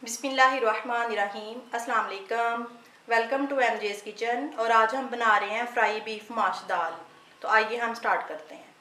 बिस्मिल्लाहिर्रहमानिर्रहीम। अस्सलाम वालेकुम। Welcome to MJ's kitchen. और आज हम बना रहे हैं फ्राई बीफ माश दाल। तो आइए हम स्टार्ट करते हैं।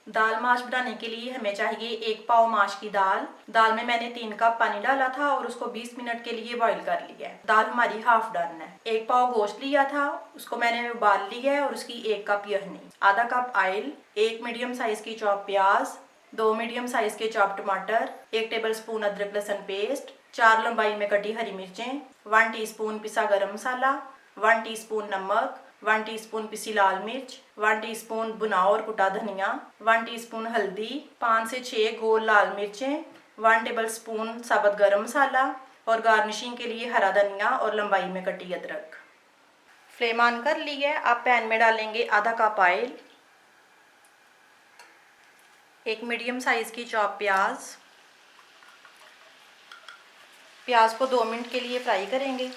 दाल माश बनाने के लिए हमें चाहिए 1 पाव माश की दाल। दाल में मैंने 3 कप पानी डाला था और उसको 20 मिनट के लिए बॉईल कर लिया है। दाल हमारी हाफ डन है। 1 पाव गोश्त लिया था, उसको मैंने उबाल लिया है और उसकी 1 कप यखनी, आधा कप ऑयल, 1 मीडियम साइज की चॉप प्याज, 2 मीडियम साइज के चॉप टमाटर, 1 टेबलस्पून अदरक लहसुन पेस्ट, 4 लंबाई में कटी हरी मिर्चें, 1 टीस्पून पिसा गरम मसाला, 1 टीस्पून नमक, 1 टीस्पून पिसी लाल मिर्च, 1 टीस्पून भुना और कुटा धनिया, 1 टीस्पून हल्दी, 5 से 6 गोल लाल मिर्चें, 1 टेबलस्पून साबुत गरम मसाला और गार्निशिंग के लिए हरा धनिया और लंबाई में कटी अदरक। फ्लेम ऑन कर ली है। आप पैन में डालेंगे आधा कप ऑयल, 1 मीडियम साइज की चॉप प्याज। प्याज को 2 मिनट के लिए फ्राई करेंगे।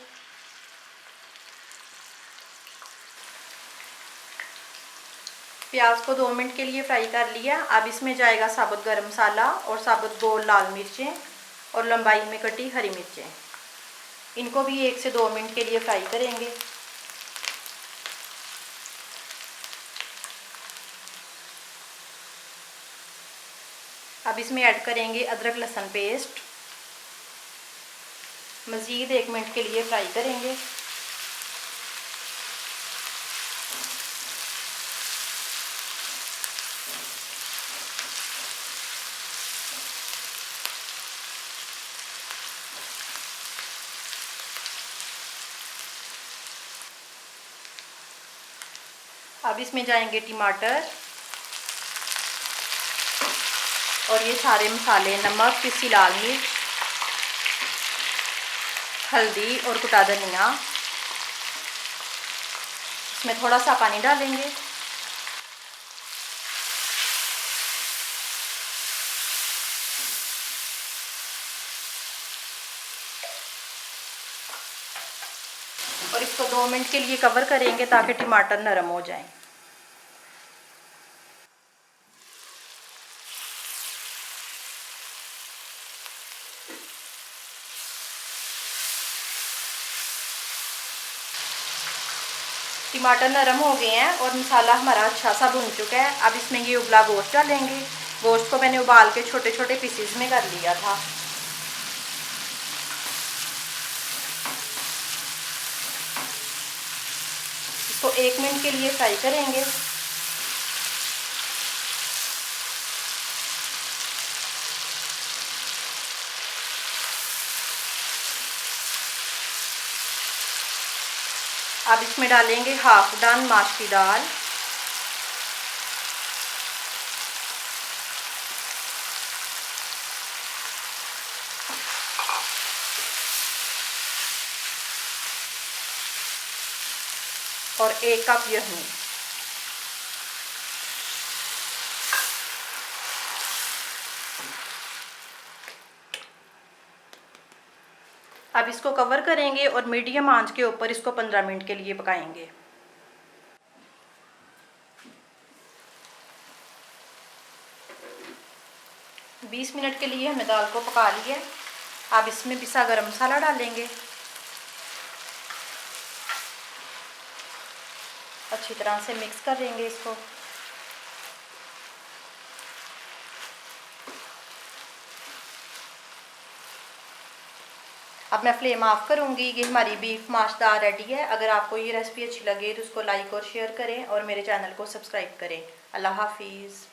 प्याज को 2 मिनट के लिए फ्राई कर लिया। अब इसमें जाएगा साबुत गरम मसाला और साबुत गोल लाल मिर्चें और लंबाई में कटी हरी मिर्चें। इनको भी 1 से 2 मिनट के लिए फ्राई करेंगे। अब इसमें ऐड करेंगे अदरक लहसुन पेस्ट। मज़ीद 1 मिनट के लिए फ्राई करेंगे। अब इसमें जाएंगे टमाटर और ये सारे मसाले, नमक, पिसी लाल मिर्च, हल्दी और कुटा धनिया। इसमें थोड़ा सा पानी डालेंगे। और इसको 2 मिनट के लिए कवर करेंगे ताकि टमाटर नरम हो जाएं। टमाटर नरम हो गए हैं और मसाला हमारा अच्छा सा भुन चुका है। अब इसमें ये उबला गोश्त डालेंगे। गोश्त को मैंने उबाल के छोटे छोटे पीसेस में कर लिया था। इसको 1 मिनट के लिए फ्राई करेंगे। अब इसमें डालेंगे हाफ डन माश की दाल। और 1 कप यखनी। अब इसको कवर करेंगे और मीडियम आंच के ऊपर इसको 15 मिनट के लिए पकाएंगे। बीस मिनट के लिए हमने दाल को पका लिया। अब इसमें पिसा गरम मसाला डालेंगे। अच्छी तरह से मिक्स करेंगे इसको। अब मैं फ्लेम ऑफ करूंगी। ये हमारी बीफ माश दाल रेडी है। अगर आपको ये रेसिपी अच्छी लगे तो उसको लाइक और शेयर करें और मेरे चैनल को सब्सक्राइब करें। अल्लाह हाफिज़।